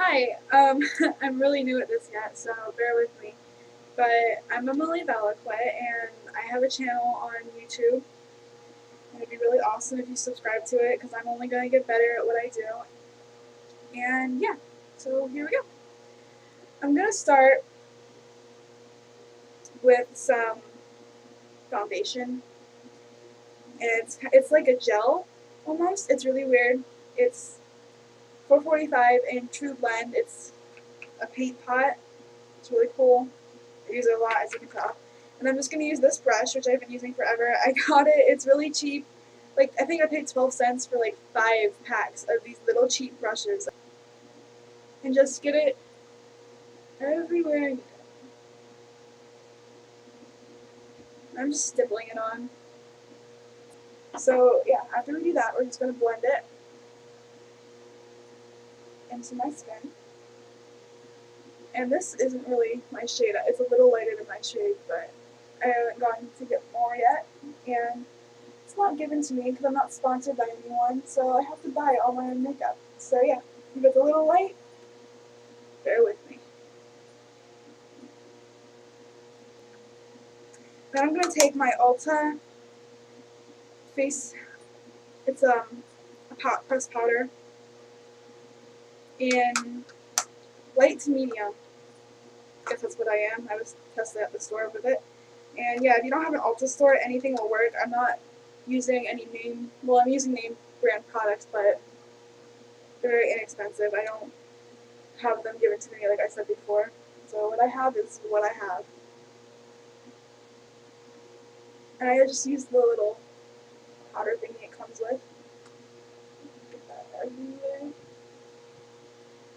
Hi, I'm really new at this yet, so bear with me. But I'm Emily Valakwe, and I have a channel on YouTube. And it'd be really awesome if you subscribe to it, because I'm only going to get better at what I do. And yeah, so here we go. I'm going to start with some foundation. And it's like a gel, almost. It's really weird. It's $4.45 in True Blend. It's a paint pot. It's really cool. I use it a lot, as you can tell. And I'm just going to use this brush, which I've been using forever. I got it. It's really cheap. Like, I think I paid 12 cents for like 5 packs of these little cheap brushes. And just get it everywhere. I'm just stippling it on. So yeah, after we do that, we're just going to blend it into my skin. And this isn't really my shade. It's a little lighter than my shade, but I haven't gotten to get more yet. And it's not given to me because I'm not sponsored by anyone, so I have to buy all my own makeup. So yeah, if it's a little light, bear with me. Then I'm going to take my Ulta face, it's a pressed powder, in light to medium. I guess that's what I am. I was tested at the store with it. And yeah, if you don't have an Ulta store, anything will work. I'm not using any name, well, I'm using name brand products, but they're very inexpensive. I don't have them given to me like I said before. So what I have is what I have. And I just use the little powder thingy it comes with. Get that everywhere.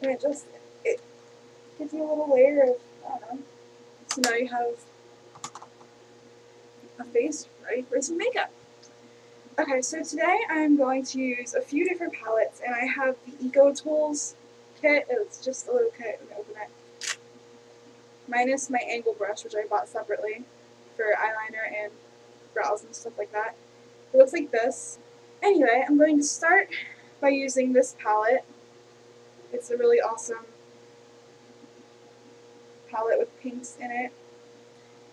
And it gives you a little layer of, I don't know. So now you have a face ready for some makeup. Okay, so today I'm going to use a few different palettes, and I have the Ecotools kit. It's just a little kit. Let me open it. Minus my angle brush, which I bought separately for eyeliner and brows and stuff like that. It looks like this. Anyway, I'm going to start by using this palette. It's a really awesome palette with pinks in it.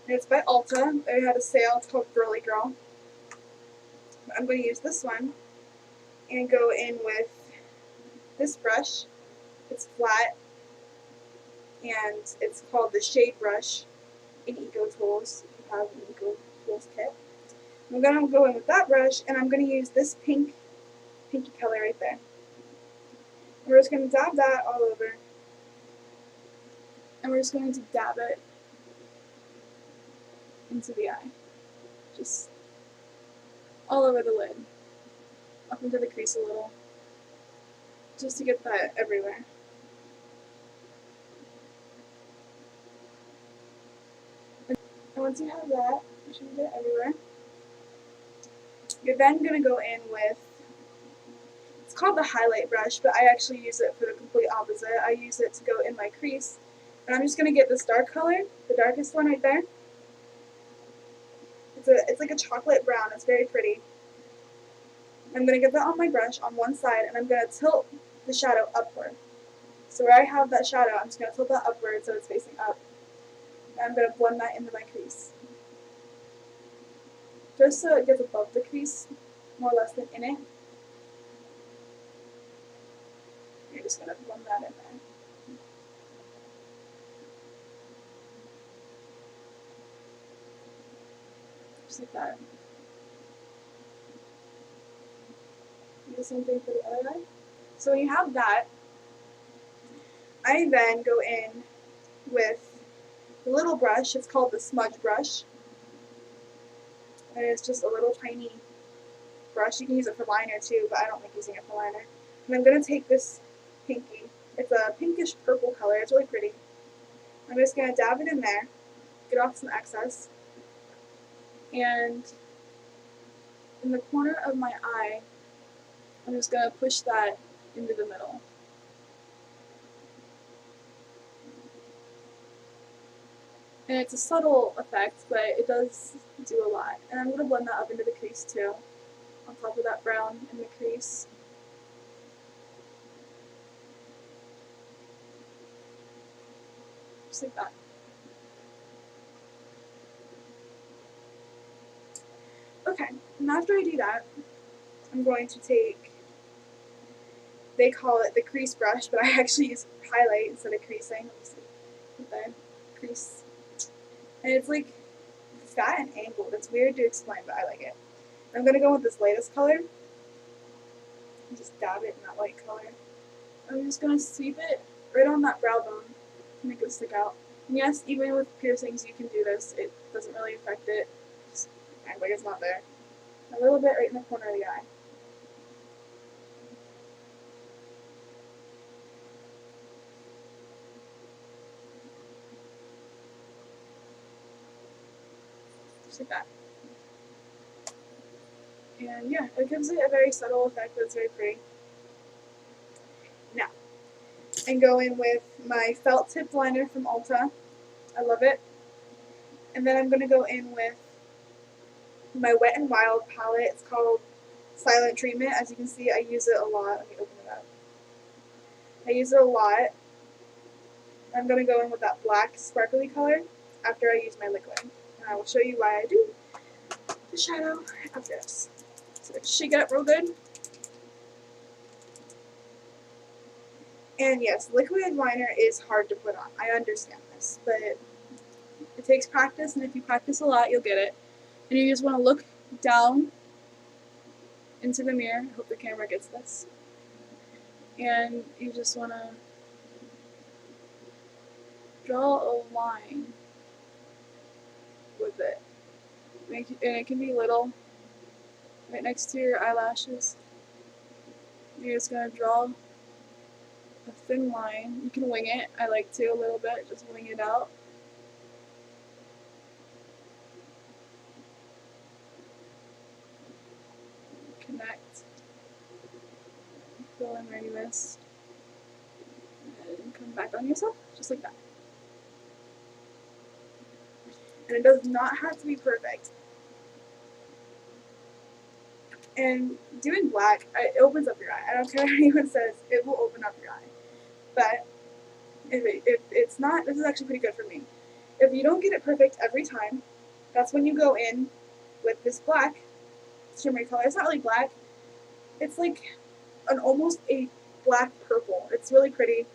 And it's by Ulta. They had a sale. It's called Girly Girl. I'm going to use this one and go in with this brush. It's flat, and it's called the Shade Brush in Ecotools, if you have an Ecotools kit. I'm going to go in with that brush, and I'm going to use this pinky color right there. And we're just going to dab that all over, and we're just going to dab it into the eye. Just all over the lid, up into the crease a little, just to get that everywhere. And once you have that, you should get it everywhere. You're then going to go in with, it's called the highlight brush, but I actually use it for the complete opposite. I use it to go in my crease. And I'm just going to get this dark color, the darkest one right there. It's like a chocolate brown. It's very pretty. I'm going to get that on my brush on one side, and I'm going to tilt the shadow upward. So where I have that shadow, I'm just going to tilt that upward so it's facing up. And I'm going to blend that into my crease. Just so it gets above the crease, more or less than in it. You're just going to blend that in there. Just like that. Do the same thing for the other eye. So when you have that, I then go in with the little brush. It's called the smudge brush. And it's just a little tiny brush. You can use it for liner too, but I don't like using it for liner. And I'm going to take this pinky. It's a pinkish purple color. It's really pretty. I'm just going to dab it in there, get off some excess, and in the corner of my eye, I'm just going to push that into the middle. And it's a subtle effect, but it does do a lot. And I'm going to blend that up into the crease too, on top of that brown in the crease. just like that. Okay, and after I do that, I'm going to take, they call it the crease brush, but I actually use highlight instead of creasing. Let me see, with the crease. And it's like fat and angled. It's weird to explain, but I like it. I'm going to go with this lightest color. And just dab it in that light color. I'm just going to sweep it right on that brow bone to make it stick out. And yes, even with piercings you can do this. It doesn't really affect it. Just act like it's not there. A little bit right in the corner of the eye. Just like that. And yeah, it gives it a very subtle effect, but it's very pretty. Now, I'm going with my felt tipped liner from Ulta. I love it. And then I'm going to go in with my Wet n Wild palette. It's called Silent Treatment. As you can see, I use it a lot. Let me open it up. I use it a lot. I'm going to go in with that black sparkly color after I use my liquid. And I will show you why I do the shadow after this. So shake it up real good. And yes, liquid liner is hard to put on. I understand this, but it takes practice, and if you practice a lot, you'll get it. And you just want to look down into the mirror. I hope the camera gets this. And you just want to draw a line with it. And it can be little, right next to your eyelashes. You're just going to draw a thin line. You can wing it. I like to a little bit, just wing it out. Connect. Fill in where you missed. And come back on yourself, just like that. And it does not have to be perfect. And doing black, it opens up your eye. I don't care what anyone says, it will open up your eye. But if it's not, this is actually pretty good for me. If you don't get it perfect every time, that's when you go in with this black shimmery color. It's not really black. It's like an almost a black purple. It's really pretty,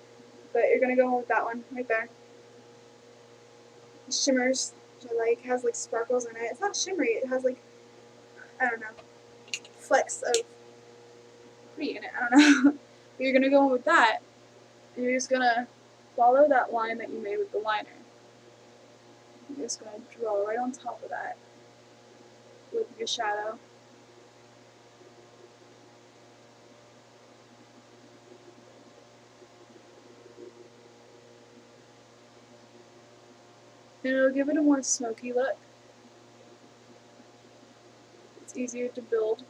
but you're going to go with that one right there. It shimmers, which I like. It has like sparkles in it. It's not shimmery. It has like, I don't know, flecks of pretty in it. I don't know. But you're going to go in with that, and you're just going to follow that line that you made with the liner. You're just going to draw right on top of that with your shadow. And it'll give it a more smoky look. It's easier to build.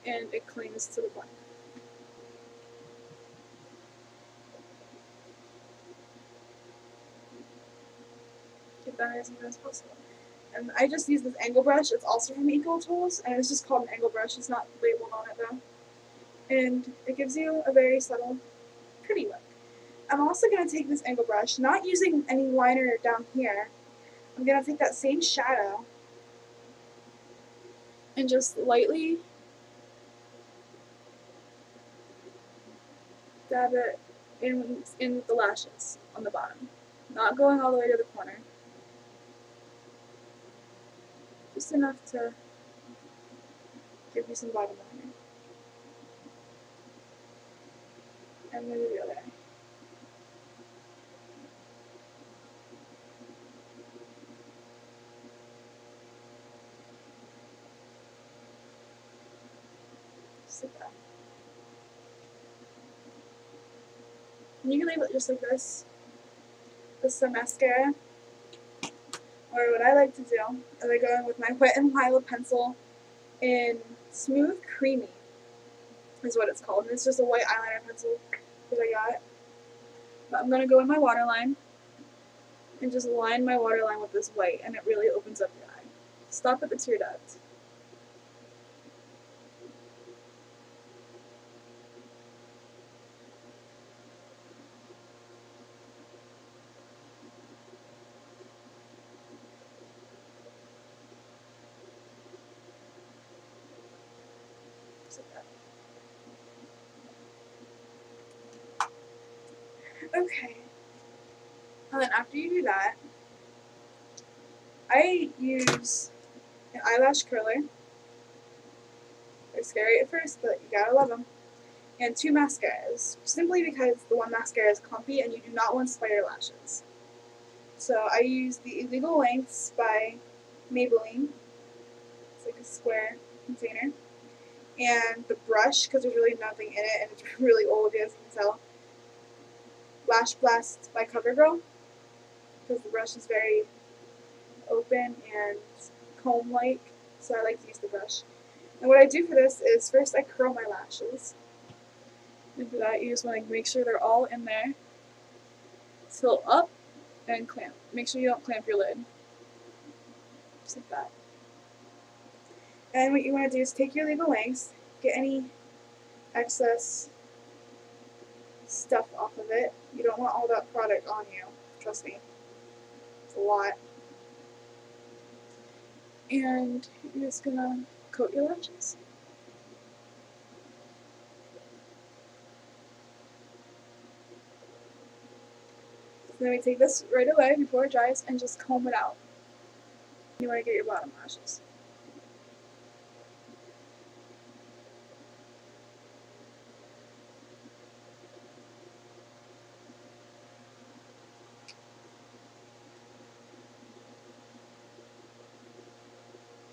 And it clings to the black. Get that as even as possible. And I just use this angle brush. It's also from Ecotools, and it's just called an angle brush. It's not labeled on it though. And it gives you a very subtle, pretty look. I'm also going to take this angle brush, not using any liner down here. I'm going to take that same shadow and just lightly dab it in with the lashes on the bottom. Not going all the way to the corner. Just enough to give you some bottom liner. And then the other eye. Just like that. And you can leave it just like this. With some mascara. Or what I like to do is I go in with my Wet n Wild pencil in Smooth Creamy is what it's called. And it's just a white eyeliner pencil that I got. But I'm going to go in my waterline. and just line my waterline with this white, and it really opens up your eye. Stop at the tear duct. Okay. And then after you do that, I use an eyelash curler. They're scary at first, but you gotta love them. And 2 mascaras, simply because the one mascara is clumpy and you do not want spider lashes. So I use the Illegal Lengths by Maybelline. It's like a square container. And the brush, because there's really nothing in it and it's really old, as you can tell. Lash Blast by CoverGirl, because the brush is very open and comb-like, so I like to use the brush. And what I do for this is first I curl my lashes. And for that you just want to make sure they're all in there. Tilt up and clamp. Make sure you don't clamp your lid. Just like that. And what you want to do is take your Legal Lengths, get any excess stuff off of it. You don't want all that product on you. Trust me. It's a lot. And you're just gonna coat your lashes. So then we take this right away before it dries and just comb it out. You want to get your bottom lashes.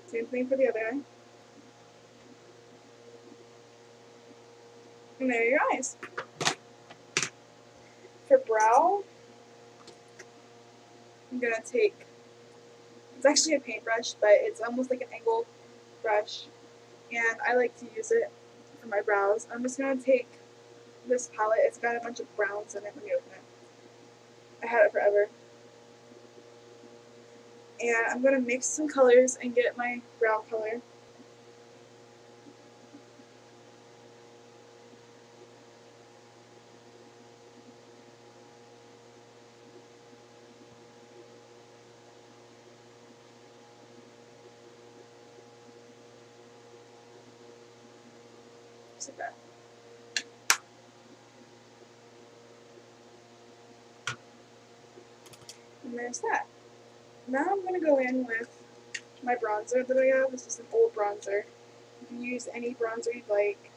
Same thing for the other eye. And there are your eyes. For brow, I'm going to take, it's actually a paintbrush, but it's almost like an angled brush. And I like to use it for my brows. I'm just going to take this palette. It's got a bunch of browns in it. Let me open it. I had it forever. And I'm going to mix some colors and get my brow color. Just like that. And there's that. Now I'm going to go in with my bronzer that I have. It's just an old bronzer. You can use any bronzer you'd like.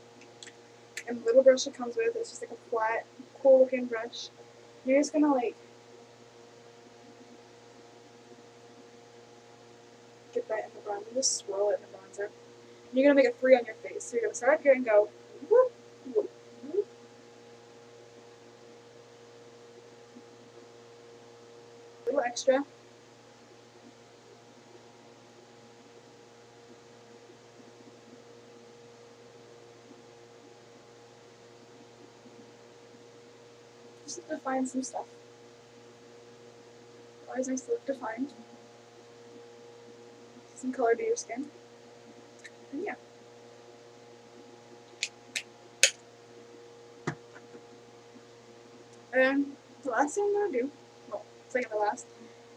And the little brush it comes with is just like a flat, cool looking brush. You're just going to like get that in the bronzer. Just swirl it in the bronzer. And you're going to make a 3 on your face. So you're going to start up here and go whoop, whoop, whoop. A little extra. Just to define some stuff. Always nice to look defined. Some color to your skin. And yeah. And the last thing I'm going to do, well, second to last,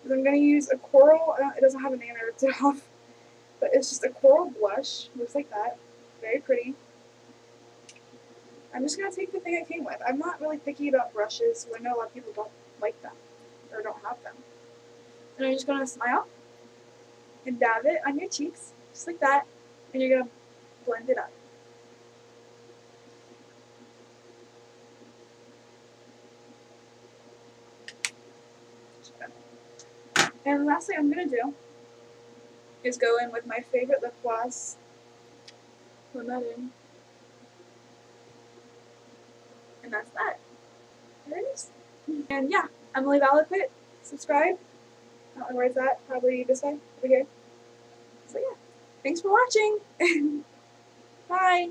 is I'm going to use a coral, it doesn't have a name, I ripped it off, but it's just a coral blush, looks like that, very pretty. I'm just going to take the thing it came with. I'm not really picky about brushes, so I know a lot of people don't like them, or don't have them. And I'm just going to smile, and dab it on your cheeks, just like that, and you're going to blend it up. And lastly, I'm going to do is go in with my favorite lip gloss. Put that in. And that's that. There it is. And yeah, Emily Valakut. Subscribe. I don't know where it's at. Probably this way, over here. So yeah. Thanks for watching. Bye.